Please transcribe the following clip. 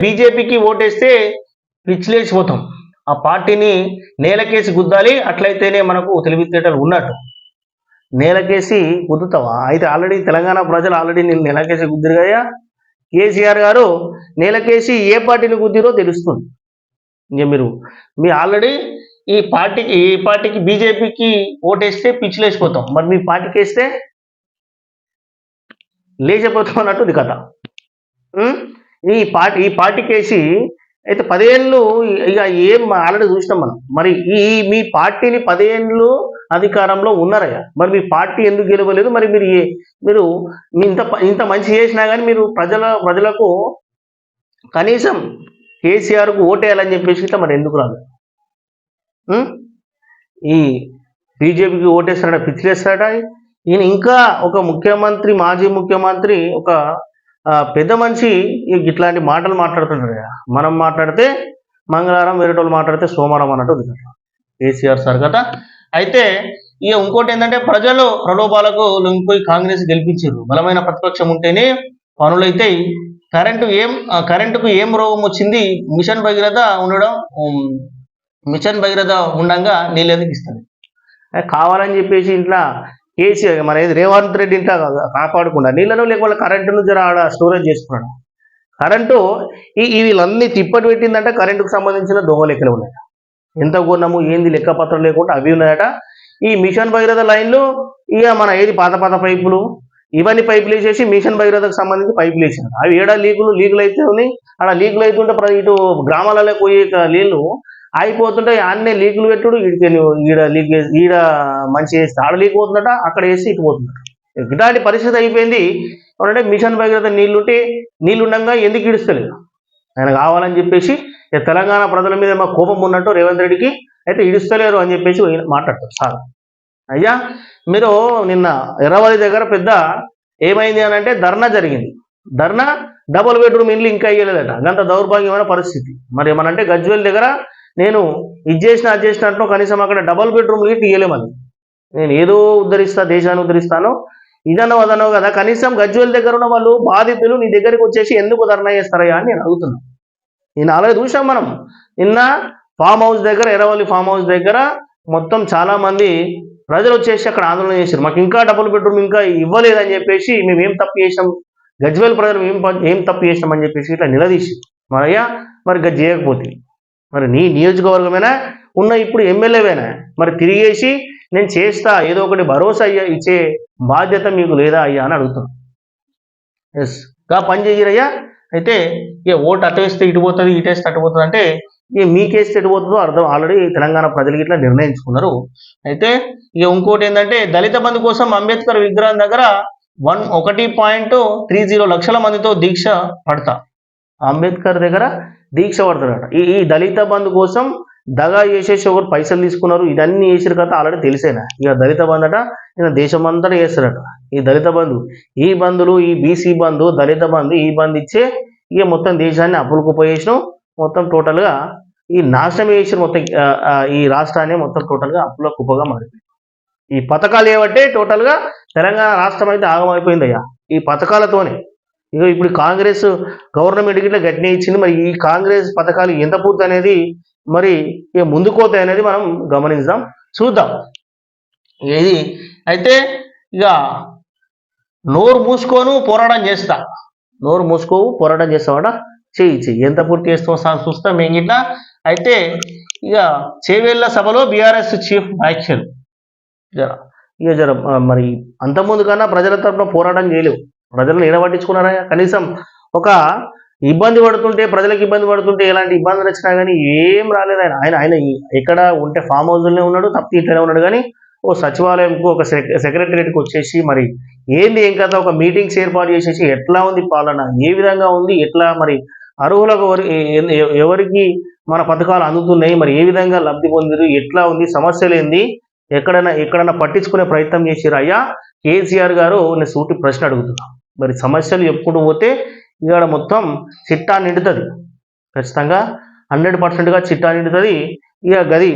బీజేపీకి ఓటేస్తే పిచ్చిలేసిపోతాం. ఆ పార్టీని నేలకేసి గుద్దాలి, అట్లయితేనే మనకు తెలివితేటలు ఉన్నట్టు. నేలకేసి గుద్దుతావా? అయితే ఆల్రెడీ తెలంగాణ ప్రజలు ఆల్రెడీ నేను నేలకేసి గుద్దిరు కదా. కేసీఆర్ గారు నేలకేసి ఏ పార్టీని గుద్దిరో తెలుస్తుంది. ఇంక మీ ఆల్రెడీ ఈ పార్టీకి బీజేపీకి ఓటేస్తే పిచ్చిలేసిపోతాం, మరి మీ పార్టీకి వేస్తే లేచిపోతాం అన్నట్టు కథ. ఈ పార్టీకి వేసి అయితే 10 ఏళ్ళు ఇక ఏం ఆల్రెడీ చూసినాం మనం. మరి మీ పార్టీని 10 ఏళ్ళు అధికారంలో ఉన్నారయ్యా, మరి మీ పార్టీ ఎందుకు గెలవలేదు? మరి మీరు ఇంత మంచి చేసినా కానీ మీరు ప్రజలకు కనీసం కేసీఆర్కు ఓటేయాలని చెప్పేసి ఇట్లా మరి ఎందుకు రాదు? ఈ బీజేపీకి ఓటేస్తాడా, పిచ్చిలేస్తాడా? ఈయన ఇంకా ఒక ముఖ్యమంత్రి, మాజీ ముఖ్యమంత్రి, ఒక పెద్ద మనిషి ఇట్లాంటి మాటలు మాట్లాడుతుంటారు కదా. మనం మాట్లాడితే మంగళవారం, వేరేటోళ్ళు మాట్లాడితే సోమవారం అన్నట్టు కేసీఆర్ సార్ కదా. అయితే ఇక ఇంకోటి ఏంటంటే ప్రజలు ప్రలోభాలకు లొంగిపోయి కాంగ్రెస్ గెలిపించారు. బలమైన ప్రతిపక్షం ఉంటేనే పనులైతే. కరెంటుకు ఏం రోగం వచ్చింది? మిషన్ భగీరథ ఉండగా నీళ్ళు ఎందుకు ఇస్తుంది? కావాలని చెప్పేసి ఇంట్లో కేసీఆర్ మన రేవంత్ రెడ్డి ఇంట్లో కాపాడకుండా నీళ్ళను లేకపోతే కరెంటును జర ఆడ స్టోరేజ్ చేసుకున్నాడు. కరెంటు వీళ్ళన్నీ తిప్పటి పెట్టిందంటే కరెంటుకు సంబంధించిన దొంగ లెక్కలు ఉన్నాయట. ఎంత కొన్నాము ఏంది లెక్కపత్రం లేకుండా అవి ఉన్నాయట. ఈ మిషన్ భగీరథ లైన్లు ఇక మన పాత పైపులు ఇవన్నీ పైపులు వేసేసి మిషన్ భగీరథకు సంబంధించి పైపులు వేసినారు. అవి ఏడా లీకులు అయితే ఉన్నాయి. అక్కడ లీకులు అవుతుంటే ఇటు గ్రామాలలో పోయే నీళ్లు ఆగిపోతుంటే ఆడనే లీకులు పెట్టుడు, ఈడ మంచి వేస్తే ఆడ లీక్ పోతుందట, అక్కడ వేసి ఇటు పోతుందట. ఇలాంటి పరిస్థితి అయిపోయింది. అంటే మిషన్ భగీరథ నీళ్లుండగా ఎందుకు ఇడుస్తలేదు? ఆయన కావాలని చెప్పేసి తెలంగాణ ప్రజల మీద మా కోపం ఉన్నట్టు రేవంత్ రెడ్డికి అయితే ఇడుస్తలేరు అని చెప్పేసి మాట్లాడతారు సార్. అయ్యా మీరు నిన్న ఎర్రవల్లి దగ్గర పెద్ద ఏమైంది అని అంటే ధర్నా జరిగింది. ధర్నా డబుల్ బెడ్రూమ్ ఇండ్లు ఇంకా ఇయ్యలేదట. అంత దౌర్భాగ్యమైన పరిస్థితి. మరి ఏమనంటే గజ్వేల్ దగ్గర నేను అది చేసినట్టు కనీసం అక్కడ డబుల్ బెడ్రూమ్లు ఇయ్యలేమని. నేను ఏదో ఉద్ధరిస్తా, దేశాన్ని ఉద్ధరిస్తాను, ఇదనో అదనో కదా. కనీసం గజ్వేల్ దగ్గర ఉన్న వాళ్ళు బాధితులు నీ దగ్గరికి వచ్చేసి ఎందుకు ధర్నా చేస్తారయ్యా అని నేను అడుగుతున్నాను. నేను అలాగే చూసాం మనం. నిన్న ఫామ్ హౌస్ దగ్గర, ఎర్రవల్లి ఫామ్ హౌస్ దగ్గర మొత్తం చాలా మంది ప్రజలు వచ్చేసి అక్కడ ఆందోళన చేశారు. మాకు ఇంకా డబుల్ బెడ్రూమ్ ఇంకా ఇవ్వలేదని చెప్పేసి, మేము ఏం తప్పు చేసాం, గజ్వేల్ ప్రజలు ఏం తప్పు చేసినాం అని చెప్పేసి ఇట్లా నిలదీసి మరయ్యా మరి గది చేయకపోతే మరి నీ నియోజకవర్గమైనా ఉన్న ఇప్పుడు ఎమ్మెల్యేవేనా మరి తిరిగేసి నేను చేస్తా ఏదో ఒకటి భరోసా ఇచ్చే బాధ్యత మీకు లేదా అయ్యా అని అడుగుతున్నాను. ఎస్ గా పని చేయరయ్యా. అయితే ఇక ఓటు అటు వేస్తే ఇటు పోతుంది, ఇటు వేస్తే అటు పోతుంది అంటే ఇక మీకేస్తే ఎటు పోతుందో అర్థం ఆల్రెడీ తెలంగాణ ప్రజలకి ఇట్లా నిర్ణయించుకున్నారు. అయితే ఇక ఇంకోటి ఏంటంటే దళిత బంధు కోసం అంబేద్కర్ విగ్రహం దగ్గర 1.30 లక్షల మందితో దీక్ష పడతా. అంబేద్కర్ దగ్గర దీక్ష పడతారట. ఈ దళిత బంధు కోసం దగా చేసేసి ఒకరు పైసలు తీసుకున్నారు. ఇదన్నీ చేసిన కదా ఆల్రెడీ తెలిసేనా. ఇక దళిత బంధు అట ఈయన దేశమంతా చేస్తారట. ఈ దళిత బంధు, ఈ బంధులు, ఈ బీసీ బంధు, దళిత బంధు, ఈ బంధు ఇచ్చే ఇక మొత్తం దేశాన్ని అప్పులకు పోయేసినాం. మొత్తం టోటల్గా ఈ నాశనం చేసిన మొత్తం ఈ రాష్ట్రాన్ని మొత్తం టోటల్గా అప్పుల కుప్పగా మారిపోయింది. ఈ పథకాలు ఏమంటే టోటల్గా తెలంగాణ రాష్ట్రం అయితే ఆగమైపోయిందయ్యా ఈ పథకాలతోనే. ఇక ఇప్పుడు కాంగ్రెస్ గవర్నమెంట్ ఇట్లా గట్టినే ఇచ్చింది. మరి ఈ కాంగ్రెస్ పథకాలు ఎంత పూర్తి అనేది మరి ఇక ముందుకోతాయి అనేది మనం గమనిద్దాం, చూద్దాం. ఇది అయితే ఇక నోరు మూసుకోను పోరాటం చేస్తా, నోరు మూసుకోవు పోరాటం చేస్తావాట, చెయ్యి ఎంత పూర్తి చేస్తాం చూస్తాం మేము ఇట్లా. అయితే ఇక చేవేళ్ల సభలో బీఆర్ఎస్ చీఫ్ వ్యాఖ్యలు జర మరి అంతకుముందు కన్నా ప్రజల తరఫున పోరాటం చేయలేవు. ప్రజలను నిలబట్టించుకున్నారా? కనీసం ఒక ఇబ్బంది పడుతుంటే, ప్రజలకు ఇబ్బంది పడుతుంటే ఎలాంటి ఇబ్బందులు వచ్చినా కానీ ఏం రాలేదు. ఆయన ఎక్కడ ఉంటే ఫామ్ హౌస్లోనే ఉన్నాడు, తప్పి ఇట్లనే ఉన్నాడు. కానీ ఓ సచివాలయంకు, ఒక సెక్రటరియట్కి వచ్చేసి మరి ఏంది ఏం కదా ఒక మీటింగ్స్ ఏర్పాటు చేసేసి ఎట్లా ఉంది పాలన, ఏ విధంగా ఉంది, ఎట్లా మరి అర్హులకు ఎవరికి మన పథకాలు అందుతున్నాయి, మరి ఏ విధంగా లబ్ధి పొందిరు, ఎట్లా ఉంది, సమస్యలు ఏంది, ఎక్కడన్నా పట్టించుకునే ప్రయత్నం చేసిరు అయ్యా కేసీఆర్ గారు? నేను సూటి ప్రశ్న అడుగుతున్నా. మరి సమస్యలు చెప్పుకుంటూ పోతే ఇక్కడ మొత్తం చిట్టా నిండుతుంది, ఖచ్చితంగా 100%గా చిట్టా నిండుతుంది. ఇక గది